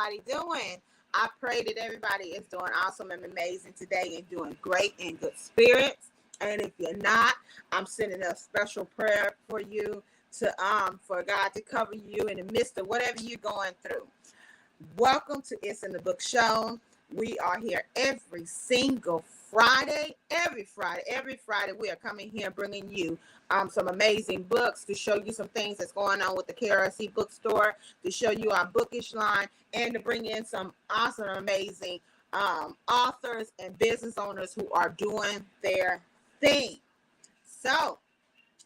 everybody doing? I pray that everybody is doing awesome and amazing today and doing great in good spirits. And if you're not, I'm sending a special prayer for you to for God to cover you in the midst of whatever you're going through. Welcome to It's in the Book Show. We are here every single Friday. Every Friday, we are coming here bringing you some amazing books to show you some things that's going on with the KRC bookstore, to show you our bookish line, and to bring in some awesome, amazing authors and business owners who are doing their thing. So,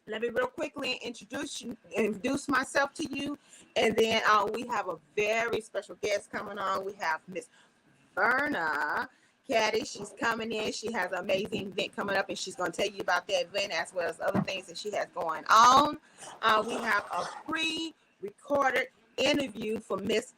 let me real quickly introduce myself to you, and then we have a very special guest coming on. We have Miss Verna Caddie. She's coming in. She has an amazing event coming up, and she's going to tell you about that event as well as other things that she has going on. We have a pre-recorded interview for Miss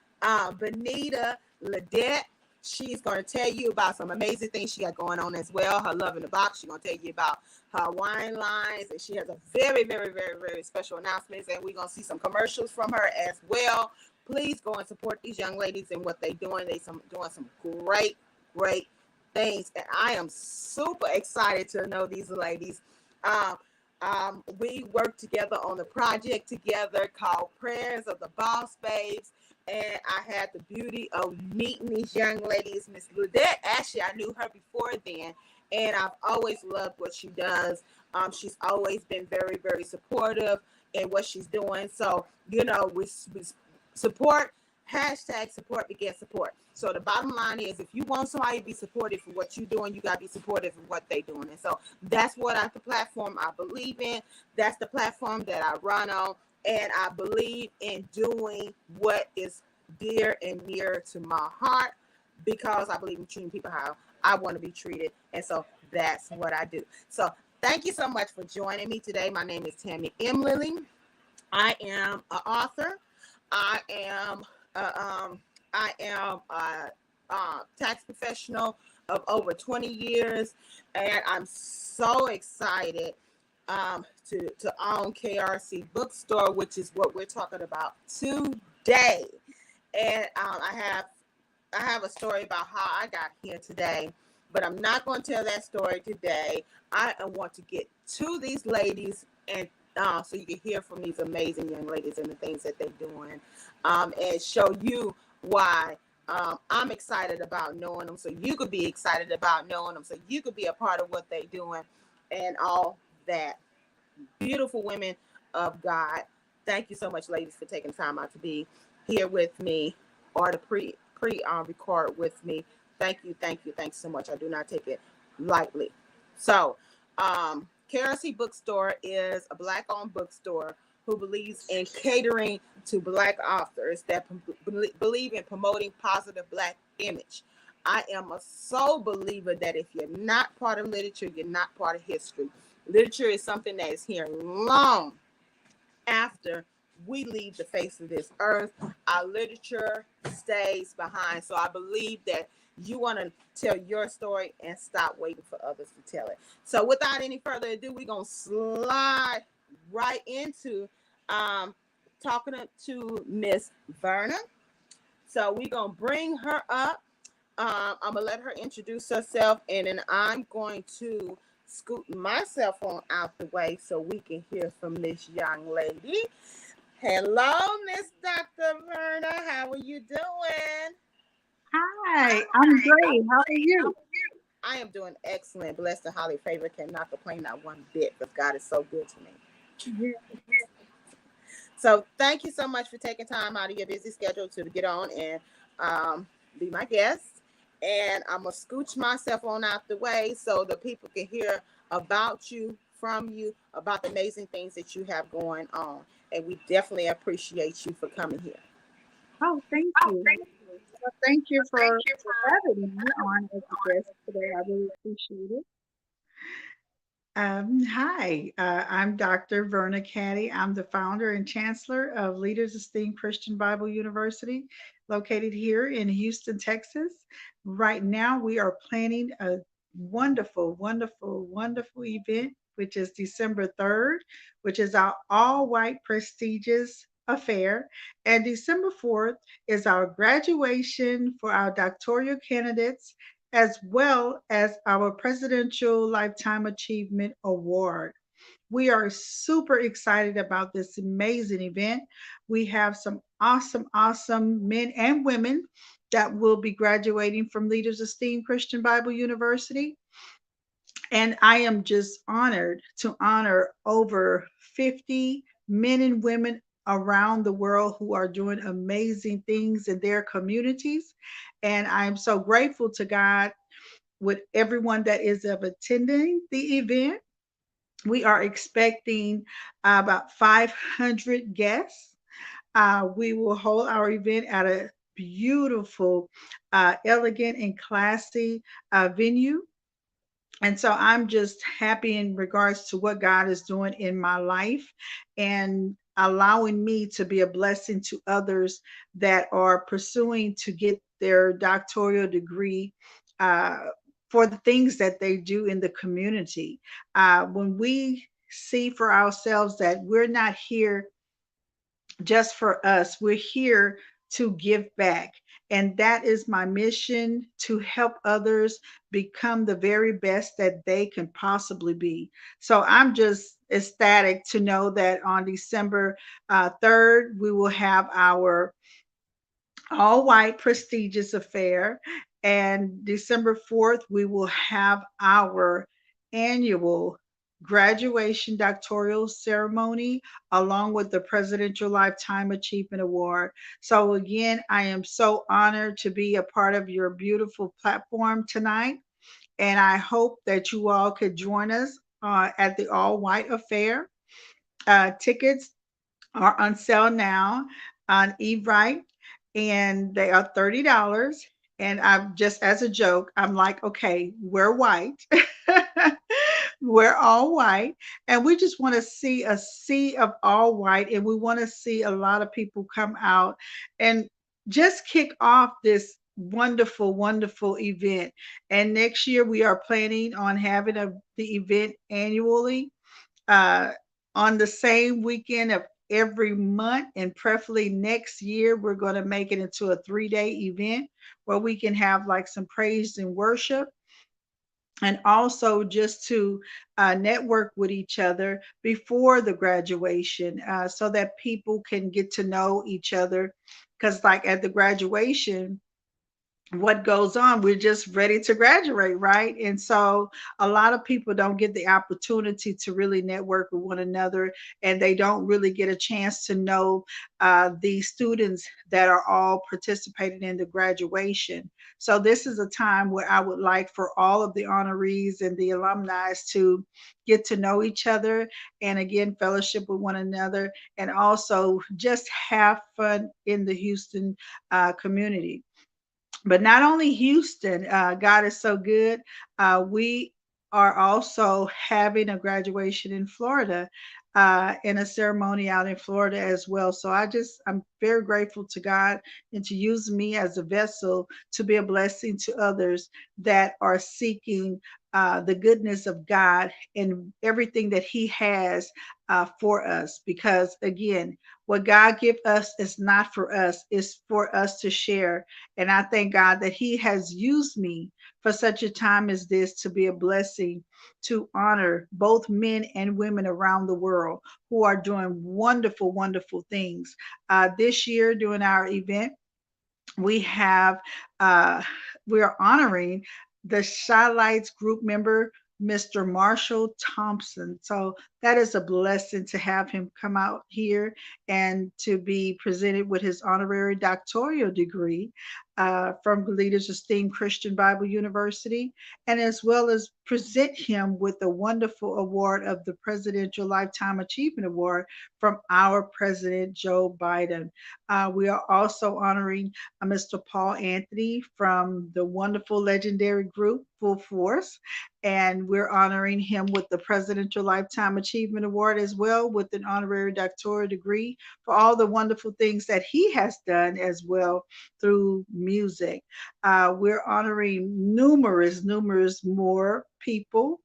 Benita Ledette. She's going to tell you about some amazing things she got going on as well. Her Love in the Box. She's going to tell you about her wine lines, and she has a very, very, very, very special announcements, and we're going to see some commercials from her as well. Please go and support these young ladies and what they're doing. They're doing some great, great things, and I am super excited to know these ladies. We worked together on the project together called Prayers of the Boss Babes. And I had the beauty of meeting these young ladies. Miss Ludette, actually, I knew her before then, and I've always loved what she does. She's always been very, very supportive in what she's doing. So, we support, hashtag support begets support. So the bottom line is, if you want somebody to be supportive for what you're doing, you got to be supportive of what they're doing. And so that's the platform I believe in. That's the platform that I run on. And I believe in doing what is dear and near to my heart, because I believe in treating people how I want to be treated. And so that's what I do. So thank you so much for joining me today. My name is Tammy M. Lilly. I am an author. I am a tax professional of over 20 years. And I'm so excited to own KRC Bookstore, which is what we're talking about today. And I have a story about how I got here today, but I'm not going to tell that story today. I want to get to these ladies, and so you can hear from these amazing young ladies and the things that they're doing, and show you why I'm excited about knowing them, so you could be excited about knowing them, so you could be a part of what they're doing and all that. Beautiful women of God. Thank you so much, ladies, for taking time out to be here with me, or to record with me. Thank you so much. I do not take it lightly. So, KRC Bookstore is a Black-owned bookstore who believes in catering to Black authors that believe in promoting positive Black image. I am a sole believer that if you're not part of literature, you're not part of history. Literature is something that is here long after we leave the face of this earth. Our literature stays behind. So I believe that you want to tell your story and stop waiting for others to tell it. So without any further ado, we're going to slide right into talking to Miss Verna. So we're going to bring her up. I'm going to let her introduce herself, and then I'm going to scoot my cell phone out the way so we can hear from this young lady. Hello, Miss Dr. Verna. How are you doing? Hi, I'm great. How are you? I am doing excellent. Blessed and highly favored. Cannot complain not one bit, because God is so good to me. So thank you so much for taking time out of your busy schedule to get on and be my guest. And I'm going to scooch myself on out the way so the people can hear about you, from you, about the amazing things that you have going on. And we definitely appreciate you for coming here. Oh, thank you. Well, thank you for having me on as a guest today. I really appreciate it. Hi, I'm Dr. Verna Caddie. I'm the founder and chancellor of Leaders Esteem Christian Bible University, located here in Houston, Texas. Right now, we are planning a wonderful, wonderful, wonderful event, which is December 3rd, which is our all-white prestigious affair. And December 4th is our graduation for our doctoral candidates, as well as our Presidential Lifetime Achievement Award. We are super excited about this amazing event. We have some awesome, awesome men and women that will be graduating from Leaders Esteem Christian Bible University. And I am just honored to honor over 50 men and women around the world who are doing amazing things in their communities. And I'm so grateful to God with everyone that is of attending the event. We are expecting about 500 guests. We will hold our event at a beautiful, elegant, and classy venue. And so I'm just happy in regards to what God is doing in my life and allowing me to be a blessing to others that are pursuing to get their doctoral degree. Uh, for the things that they do in the community. When we see for ourselves that we're not here just for us. We're here to give back. And that is my mission, to help others become the very best that they can possibly be. So I'm just ecstatic to know that on December 3rd, we will have our all white prestigious affair. And December 4th, we will have our annual graduation doctoral ceremony along with the Presidential Lifetime Achievement Award. So, again, I am so honored to be a part of your beautiful platform tonight. And I hope that you all could join us at the All White Affair. Tickets are on sale now on Eventbrite, and they are $30. And I'm just as a joke, I'm like, okay, we're white. We're all white. And we just want to see a sea of all white. And we want to see a lot of people come out and just kick off this wonderful, wonderful event. And next year we are planning on having the event annually, uh, on the same weekend of every month, and preferably next year we're going to make it into a 3-day event where we can have like some praise and worship, and also just to network with each other before the graduation, so that people can get to know each other, because like at the graduation, what goes on, we're just ready to graduate, right? And so a lot of people don't get the opportunity to really network with one another, and they don't really get a chance to know the students that are all participating in the graduation. So this is a time where I would like for all of the honorees and the alumni to get to know each other, and again fellowship with one another, and also just have fun in the Houston community. But not only Houston, God is so good. We are also having a graduation in Florida, and a ceremony out in Florida as well. So I'm very grateful to God and to use me as a vessel to be a blessing to others that are seeking the goodness of God and everything that He has for us. Because again, what God give us is not for us; it's for us to share. And I thank God that He has used me for such a time as this to be a blessing, to honor both men and women around the world who are doing wonderful, wonderful things. This year, during our event, we have uh, we are honoring the Shy Lights group member, Mr. Marshall Thompson. So that is a blessing to have him come out here and to be presented with his honorary doctoral degree from Leaders Esteem Christian Bible University, and as well as present him with a wonderful award of the Presidential Lifetime Achievement Award from our President Joe Biden. We are also honoring Mr. Paul Anthony from the wonderful legendary group Full Force, and we're honoring him with the Presidential Lifetime Achievement Award as well, with an honorary doctoral degree for all the wonderful things that he has done as well through music. We're honoring numerous, numerous more people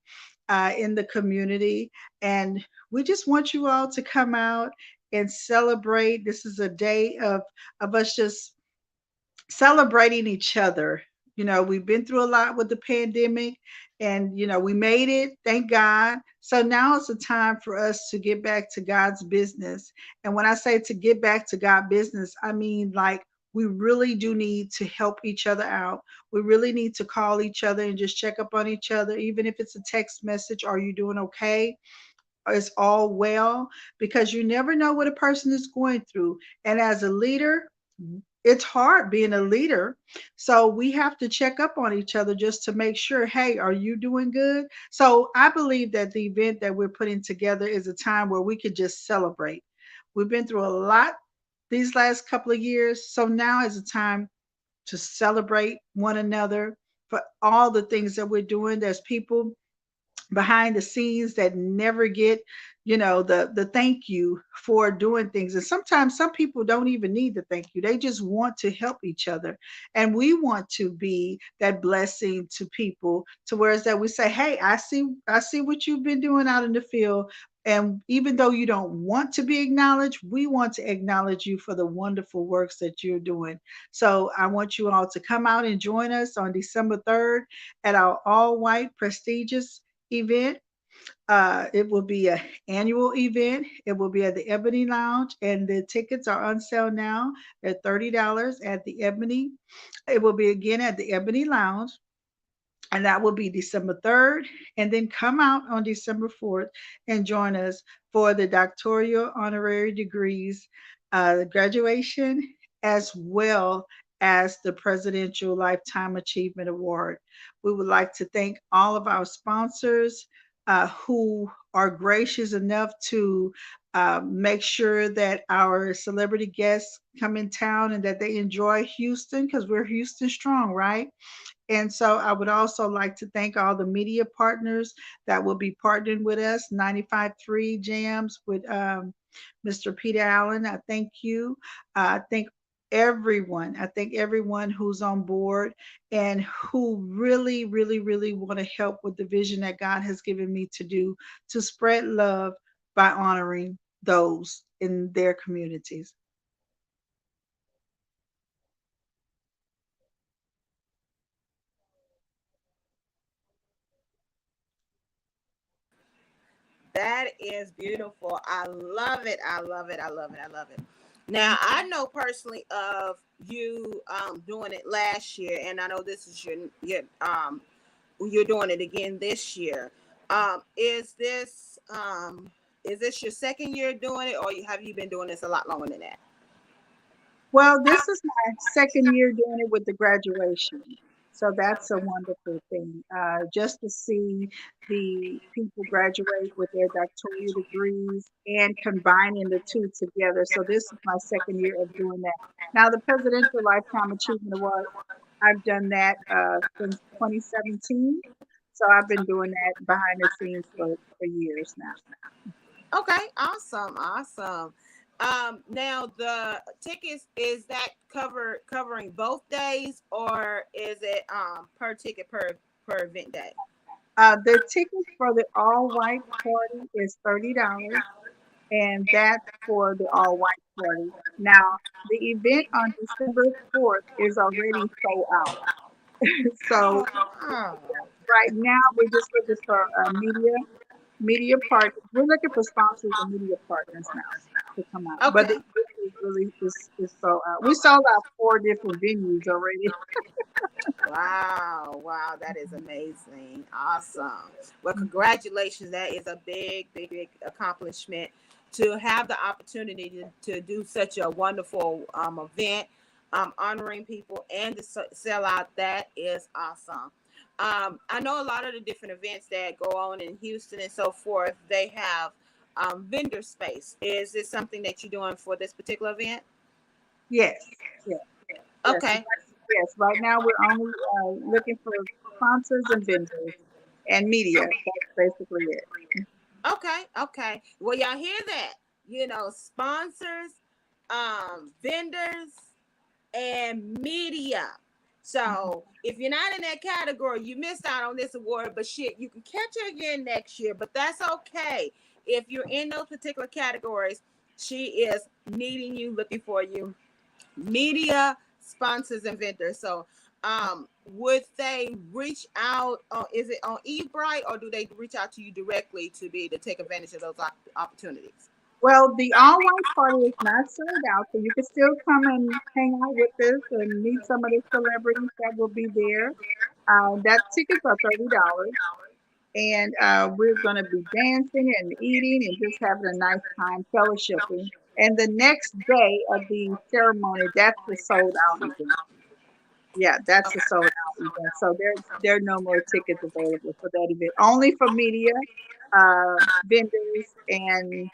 in the community, and we just want you all to come out and celebrate. This is a day of us just celebrating each other. We've been through a lot with the pandemic, and we made it, thank God. So now it's a time for us to get back to God's business. And when I say to get back to God business, I mean, like, we really do need to help each other out. We really need to call each other and just check up on each other, even if it's a text message. Are you doing okay? Is all well? Because you never know what a person is going through. And as a leader, it's hard being a leader. So we have to check up on each other just to make sure, hey, are you doing good? So I believe that the event that we're putting together is a time where we could just celebrate. We've been through a lot these last couple of years. So now is a time to celebrate one another for all the things that we're doing. There's people behind the scenes that never get the thank you for doing things, and sometimes some people don't even need the thank you. They just want to help each other, and we want to be that blessing to people, to whereas that we say, hey, I see what you've been doing out in the field, and even though you don't want to be acknowledged, we want to acknowledge you for the wonderful works that you're doing. So I want you all to come out and join us on December 3rd at our all white prestigious event. It will be an annual event. It will be at the Ebony Lounge, and the tickets are on sale now at $30 at the Ebony. It will be again at the Ebony Lounge, and that will be December 3rd. And then come out on December 4th and join us for the doctoral honorary degrees, graduation, as well as the Presidential Lifetime Achievement Award. We would like to thank all of our sponsors who are gracious enough to make sure that our celebrity guests come in town and that they enjoy Houston, because we're Houston strong, right? And so I would also like to thank all the media partners that will be partnering with us. 95.3 Jams with Mr. Peter Allen. I thank you. I thank everyone. I thank everyone who's on board and who really, really, really want to help with the vision that God has given me to do, to spread love by honoring those in their communities. That is beautiful. I love it. I love it. I love it. I love it. Now, I know personally of you doing it last year, and I know this is your you're doing it again this year. Is this your second year doing it, or have you been doing this a lot longer than that? Well, this is my second year doing it with the graduation. So that's a wonderful thing. Just to see the people graduate with their doctoral degrees and combining the two together. So this is my second year of doing that. Now, the Presidential Lifetime Achievement Award, I've done that since 2017. So I've been doing that behind the scenes for years now. Okay, awesome, awesome. Now the tickets, is that covering both days, or is it per ticket per event day? The tickets for the all white party is $30, and that's for the all white party. Now, the event on December 4th is already sold out. So Oh, right now we're just looking for media partners. We're looking for sponsors and media partners now to come out. But the okay. event is really is sold out. We sold out 4 different venues already. Wow, wow, that is amazing. Awesome. Well, congratulations. That is a big, big, big accomplishment to have the opportunity to do such a wonderful event, honoring people and to sell out. That is awesome. I know a lot of the different events that go on in Houston and so forth, they have vendor space. Is this something that you're doing for this particular event? Yes, yes, yes, Okay. yes. Right now we're only looking for sponsors and vendors and media. That's basically it. Okay, okay. Well, y'all hear that? Sponsors, vendors, and media. So if you're not in that category, you missed out on this award. But shit, you can catch it again next year. But that's okay. If you're in those particular categories, She is needing you, looking for you, media sponsors and vendors. So would they reach out, is it on eBright, or do they reach out to you directly to be to take advantage of those opportunities? Well, the all white party is not sold out, so you can still come and hang out with us and meet some of the celebrities that will be there. That tickets are $30, and we're going to be dancing and eating and just having a nice time fellowshipping. And the next day of the ceremony, that's the sold out event. Yeah, that's the Okay. sold out event. So there are no more tickets available for that event. Only for vendors and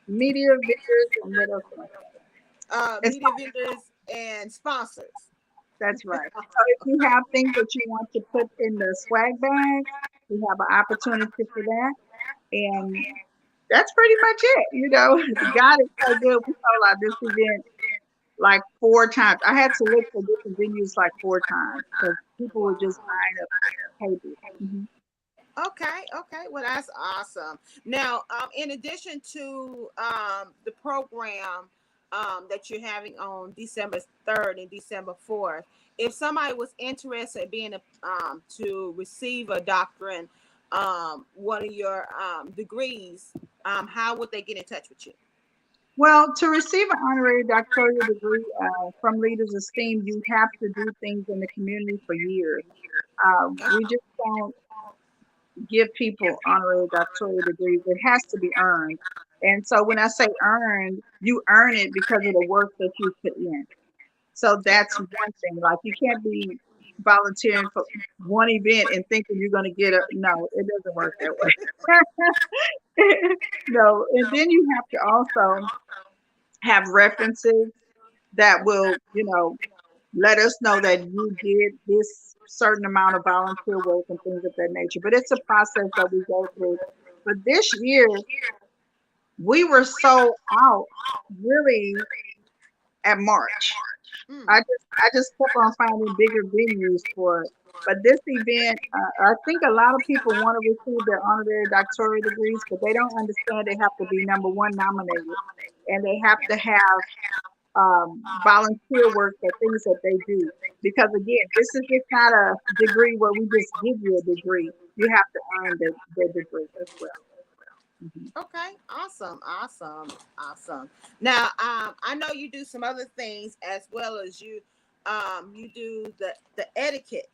media vendors and what else can I say? And Media vendors and sponsors. that's right. So if you have things that you want to put in the swag bags, we have an opportunity for that. And that's pretty much it. God is so good. We sold out this event like 4 times. I had to look for different venues like 4 times because people were just buying up tables. Okay. Well, that's awesome. Now, in addition to the program that you're having on December 3rd and December 4th, if somebody was interested in being to receive a doctorate, one of your degrees, how would they get in touch with you? Well, to receive an honorary doctoral degree from Leaders Esteem, you have to do things in the community for years. We just don't give people honorary doctoral degrees. It has to be earned. And so when I say earned, you earn it because of the work that you put in. So that's one thing. Like you can't be volunteering for one event and thinking you're going to get a no, it doesn't work that way. No, and then you have to also have references that will, let us know that you did this certain amount of volunteer work and things of that nature. But it's a process that we go through. But this year, we were sold out really at March. Mm. I just kept on finding bigger venues for it. But this event, I think a lot of people want to receive their honorary doctoral degrees, but they don't understand they have to be number one nominated, and they have to have volunteer work for things that they do. Because again, this is just not a degree where we just give you a degree. You have to earn the degree as well. Mhm. Okay, awesome. Now, I know you do some other things as well as you do the etiquette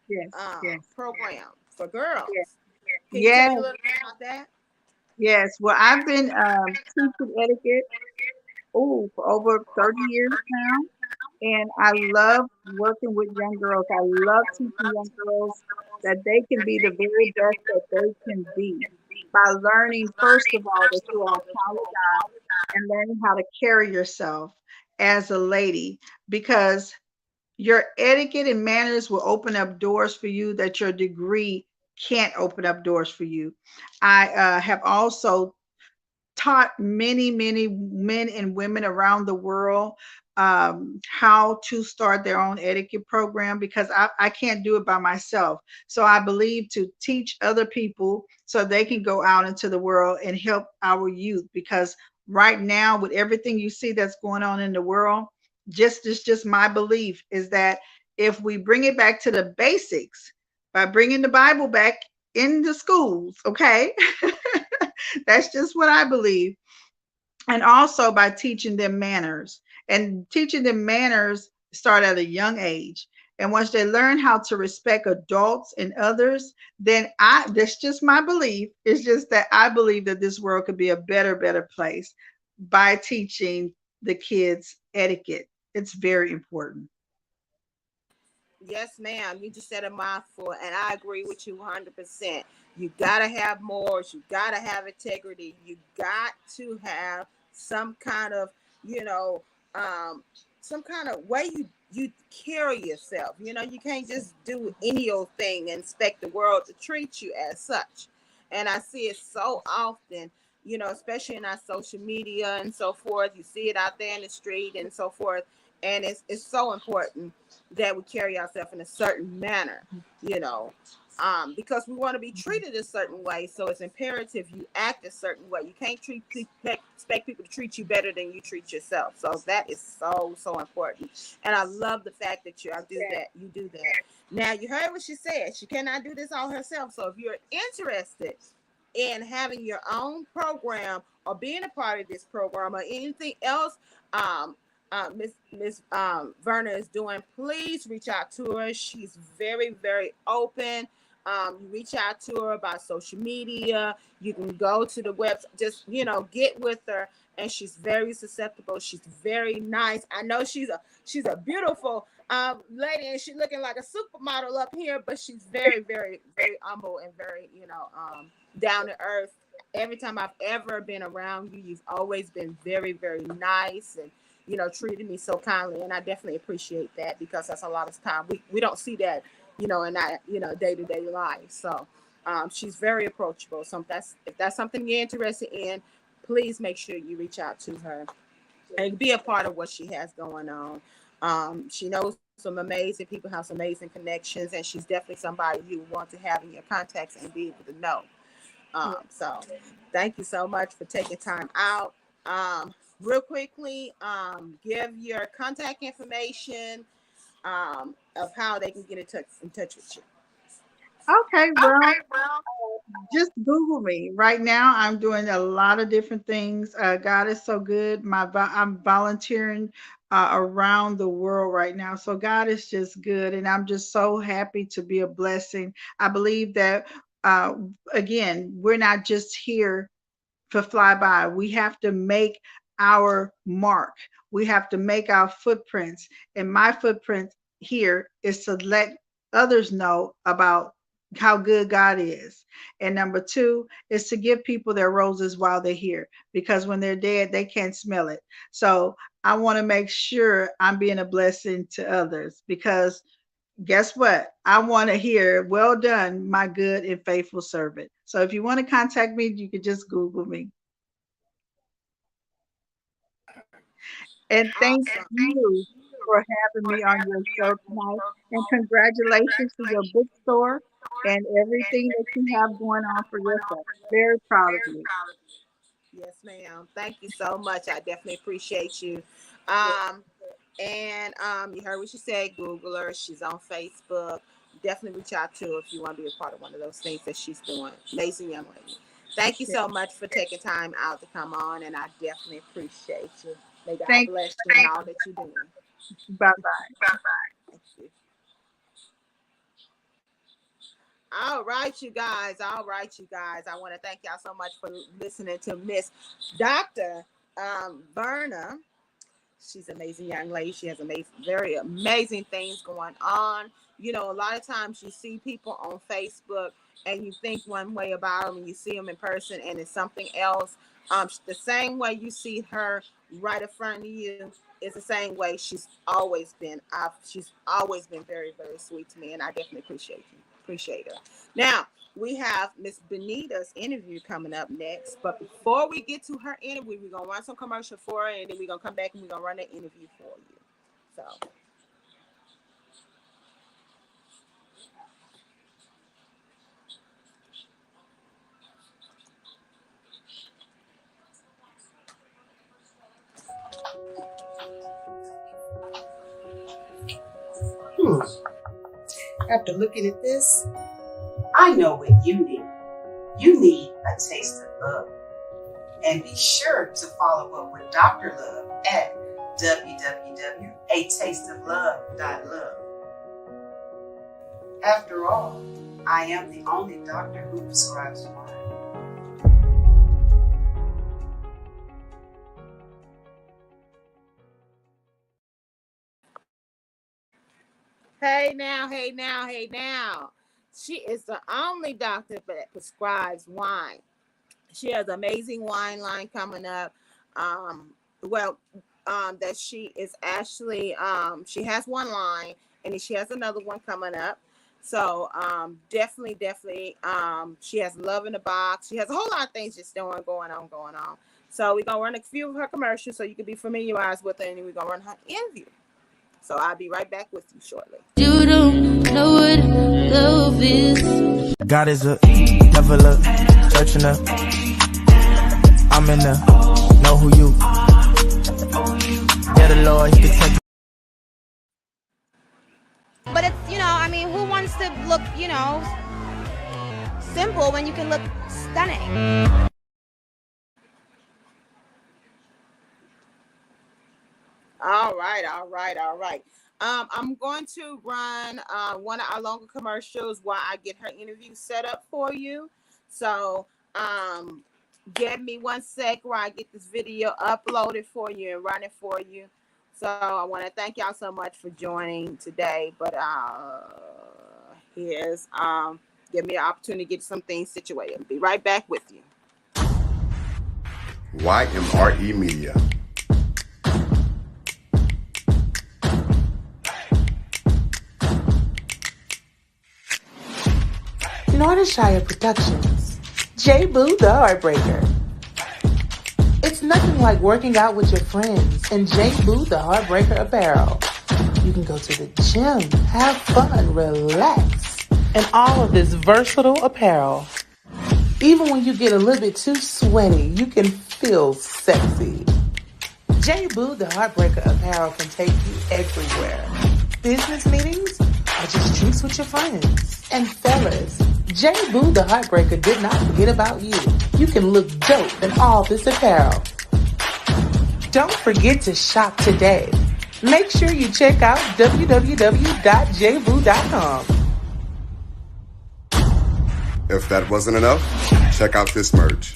Yes, yes, program for girls. yes, Can you tell yes, me a little bit about that? yes. Well, I've been teaching etiquette for over 30 years now. And I love working with young girls. I love teaching young girls that they can be the very best that they can be by learning, first of all, that you are a child of God and learning how to carry yourself as a lady because your etiquette and manners will open up doors for you that your degree can't open up doors for you. I have also taught many, many men and women around the world how to start their own etiquette program because I can't do it by myself. So I believe to teach other people so they can go out into the world and help our youth because right now with everything you see that's going on in the world, just my belief is that if we bring it back to the basics by bringing the Bible back in the schools, okay? That's just what I believe. And also by teaching them manners. And teaching them manners start at a young age. And once they learn how to respect adults and others, then that's just my belief. It's just that I believe that this world could be a better place by teaching the kids etiquette. It's very important. Yes, ma'am. You just said a mouthful, and I agree with you 100%. You gotta have morals. You gotta have integrity. You got to have some kind of, you know, um, some kind of way you carry yourself. You can't just do any old thing and expect the world to treat you as such. And I see it so often. Especially in our social media and so forth. You see it out there in the street and so forth. And it's so important that we carry ourselves in a certain manner, you know. because we want to be treated a certain way. So it's imperative you act a certain way. You can't expect people to treat you better than you treat yourself. So that is so important. And I love the fact that you do that. Now you heard what she said. She cannot do this all herself. So if you're interested in having your own program or being a part of this program or anything else, Miss Verna is doing, please reach out to her. She's very open. You reach out to her about social media. You can go to the website, just get with her. And she's very susceptible. She's very nice. I know she's a beautiful lady, and she's looking like a supermodel up here, but she's very humble and very down to earth. Every time I've ever been around you, you've always been very nice and treated me so kindly, and I definitely appreciate that, because that's a lot of time we don't see that in our day-to-day life. So she's very approachable. So if that's something you're interested in, please make sure you reach out to her and be a part of what she has going on. She knows some amazing people, have some amazing connections, and she's definitely somebody you want to have in your contacts and be able to know. So thank you so much for taking time out. Real quickly, give your contact information of how they can get in touch with you. Okay, well, just Google me. Right now, I'm doing a lot of different things. God is so good. I'm volunteering around the world right now. So God is just good, and I'm just so happy to be a blessing. I believe that uh, again, we're not just here to fly by. We have to make our mark. We have to make our footprints. And my footprint here is to let others know about how good God is. And number two is to give people their roses while they're here, because when they're dead, they can't smell it. So I want to make sure I'm being a blessing to others, because guess what? I want to hear, well done, my good and faithful servant. So if you want to contact me, you can just Google me. And thank Awesome. you for having me on your show tonight. And congratulations to your bookstore and everything that you have going on for yourself. Very proud of you. Yes, ma'am. Thank you so much. I definitely appreciate you. And you heard what she said. Google her. She's on Facebook. Definitely reach out to her if you want to be a part of one of those things that she's doing. Amazing young lady. Thank you so much for taking time out to come on, and I definitely appreciate you. May God Thank bless you in all that you're doing. you. Bye bye. Thank you. All right, you guys. I want to thank y'all so much for listening to Miss Dr. Verna. She's an amazing young lady. She has very amazing things going on. A lot of times you see people on Facebook and you think one way about them, and you see them in person and it's something else. The same way you see her right in front of you is the same way she's always been. She's always been very sweet to me, and I definitely appreciate her. Now, we have Miss Benita's interview coming up next. But before we get to her interview, we're going to run some commercial for her, and then we're going to come back and we're going to run the interview for you. So. After looking at this, I know what you need. You need a taste of love. And be sure to follow up with Dr. Love at www.atasteoflove.love. After all, I am the only doctor who prescribes wine. Hey now. She is the only doctor that prescribes wine. She has an amazing wine line coming up. That she is actually, she has one line, and she has another one coming up. So definitely, she has Love in the Box. She has a whole lot of things just going on. So we're going to run a few of her commercials so you can be familiarized with her, and then we're going to run her interview. So I'll be right back with you shortly. You don't know what love is. God is a devil a church in a. I'm in the know who you. Yeah, the Lord, he can take. But it's, I mean, who wants to look, simple when you can look stunning? All right, all right, all right. I'm going to run one of our longer commercials while I get her interview set up for you. So give me 1 sec while I get this video uploaded for you and run it for you. So I want to thank y'all so much for joining today. But here's give me an opportunity to get some things situated. I'll be right back with you. YMRE Media. Nordershire Productions, J. Boo the Heartbreaker. It's nothing like working out with your friends in J. Boo the Heartbreaker apparel. You can go to the gym, have fun, relax, and all of this versatile apparel. Even when you get a little bit too sweaty, you can feel sexy. J. Boo the Heartbreaker apparel can take you everywhere. Business meetings or just drinks with your friends. And fellas, J. Boo the Heartbreaker did not forget about you. You can look dope in all this apparel. Don't forget to shop today. Make sure you check out www.jboo.com. If that wasn't enough, check out this merch.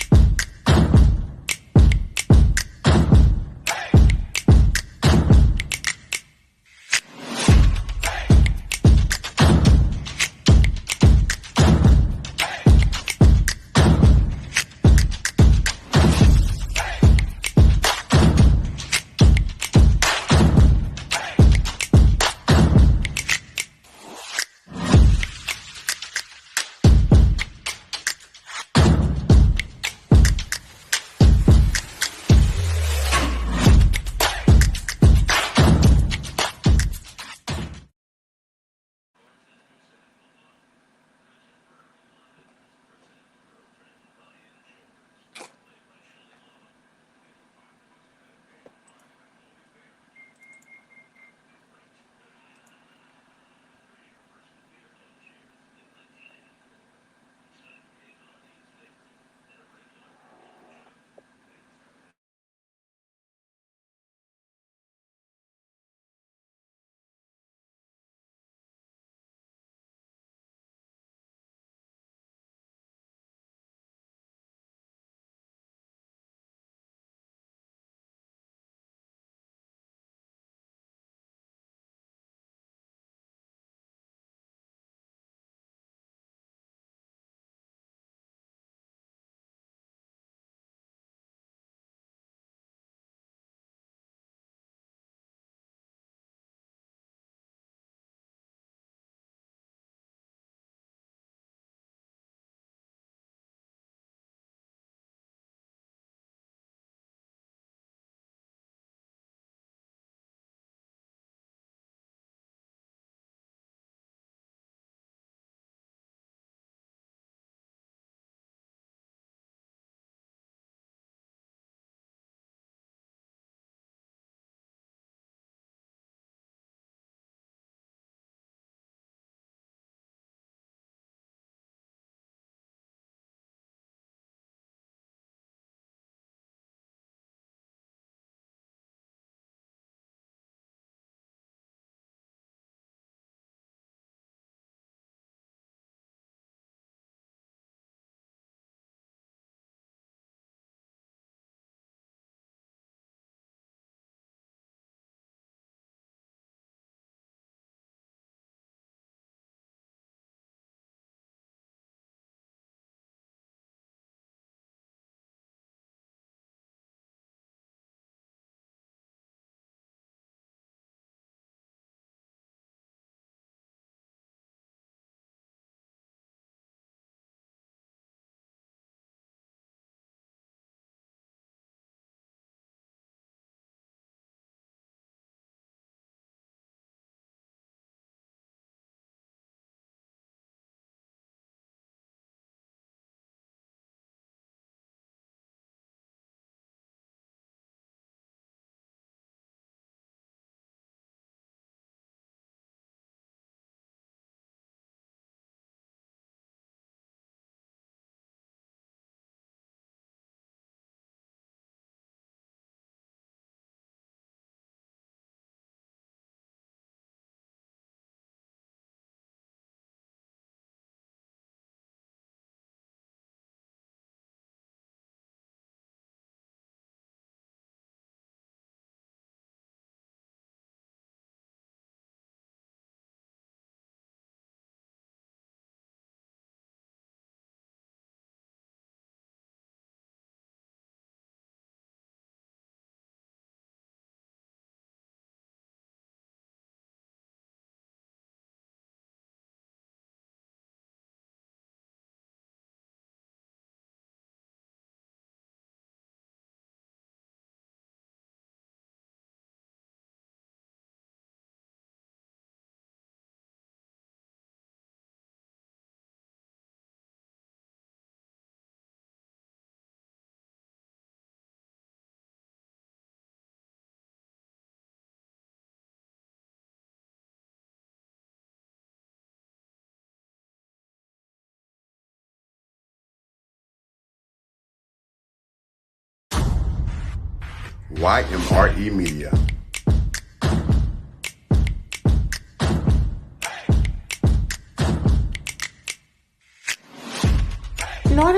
YMRE Media.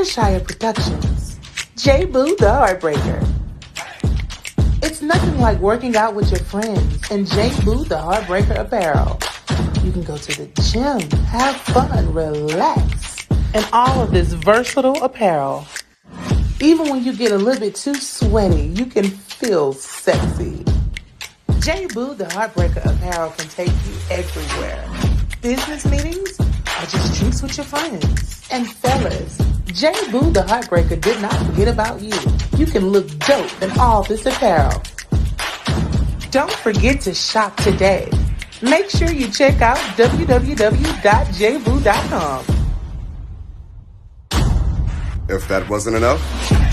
Shire Productions. J. Boo the Heartbreaker. It's nothing like working out with your friends and J. Boo the Heartbreaker apparel. You can go to the gym, have fun, relax, and all of this versatile apparel. Even when you get a little bit too sweaty, you can feel sexy. J. Boo the Heartbreaker apparel can take you everywhere. Business meetings or just drinks with your friends. And fellas, J. Boo the Heartbreaker did not forget about you. You can look dope in all this apparel. Don't forget to shop today. Make sure you check out www.jboo.com. If that wasn't enough,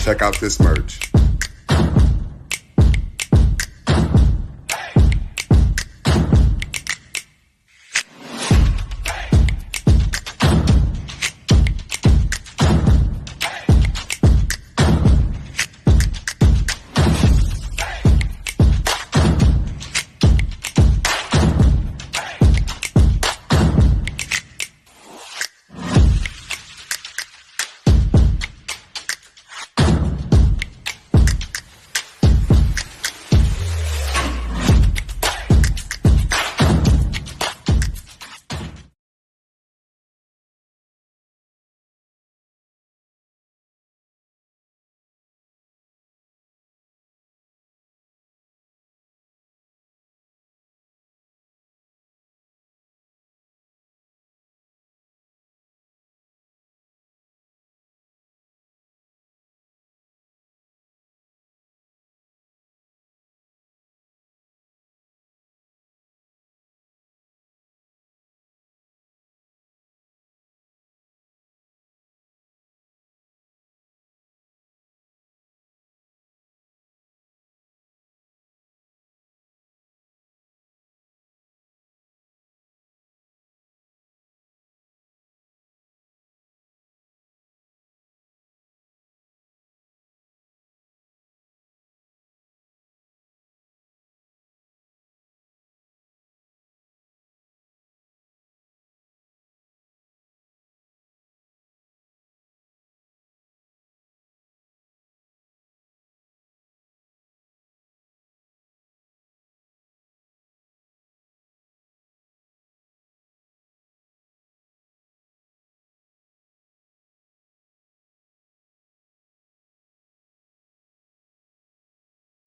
check out this merch.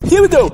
Here we go.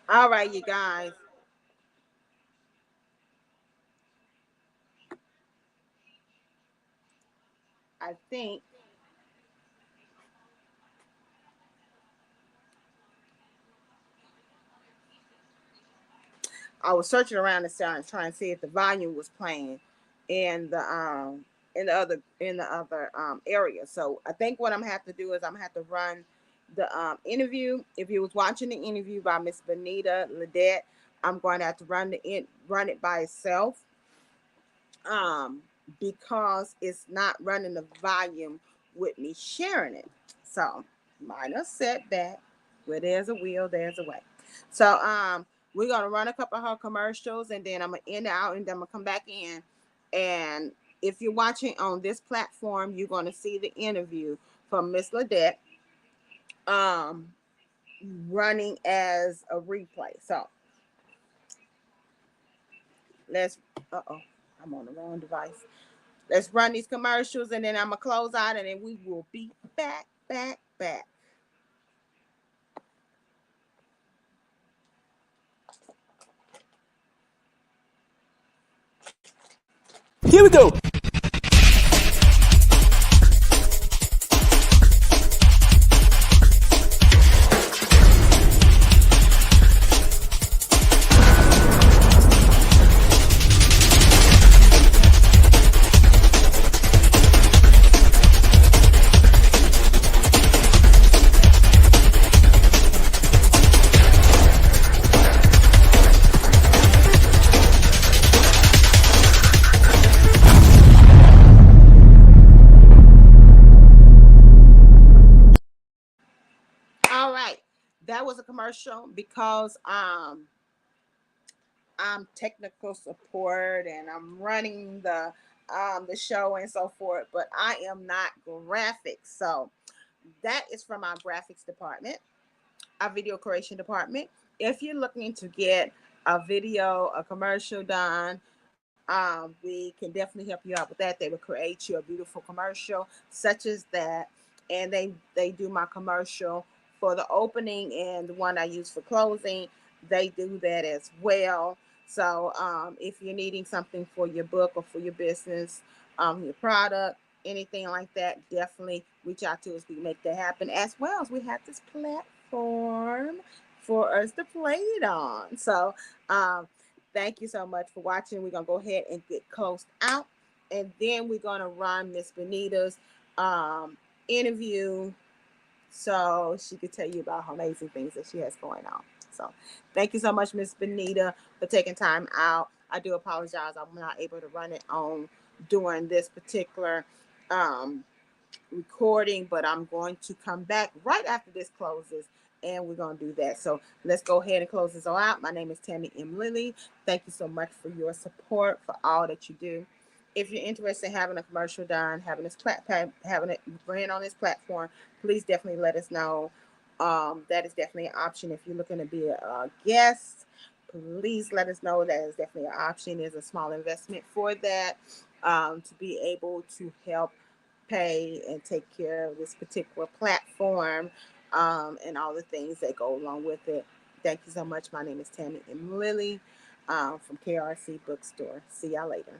All right, you guys. I think I was searching around the sound trying to see if the volume was playing in the other area. So I think what I'm gonna have to do is I'm gonna have to run the interview. If you was watching the interview by Miss Benita Ledette, I'm going to have to run it by itself, um, because it's not running the volume with me sharing it. So minor setback. Where there's a will, there's a way. So we're gonna run a couple of her commercials, and then I'm gonna end out, and then I'm gonna come back in. And if you're watching on this platform, you're gonna see the interview from Miss Ledette, um, running as a replay. So let's. I'm on the wrong device. Let's run these commercials, and then I'm gonna close out, and then we will be back. Here we go. All right, that was a commercial because I'm technical support and I'm running the show and so forth, but I am not graphics. So that is from our graphics department, our video creation department. If you're looking to get a video, a commercial done, we can definitely help you out with that. They will create you a beautiful commercial such as that, and they do my commercial for the opening and the one I use for closing. They do that as well. So if you're needing something for your book or for your business, your product, anything like that, definitely reach out to us. We make that happen, as well as we have this platform for us to play it on. So thank you so much for watching. We're going to go ahead and get closed out. And then we're going to run Miss Benita's interview so she could tell you about her amazing things that she has going on. So thank you so much, Miss Benita, for taking time out. I do apologize. I'm not able to run it on during this particular recording, but I'm going to come back right after this closes, and we're going to do that. So let's go ahead and close this all out. My name is Tammy M. Lilly. Thank you so much for your support, for all that you do. If you're interested in having a commercial done, having it ran on this platform, please definitely let us know. That is definitely an option. If you're looking to be a guest, please let us know. That is definitely an option. There's a small investment for that, to be able to help pay and take care of this particular platform, and all the things that go along with it. Thank you so much. My name is Tammy M. Lilly, from KRC Bookstore. See y'all later.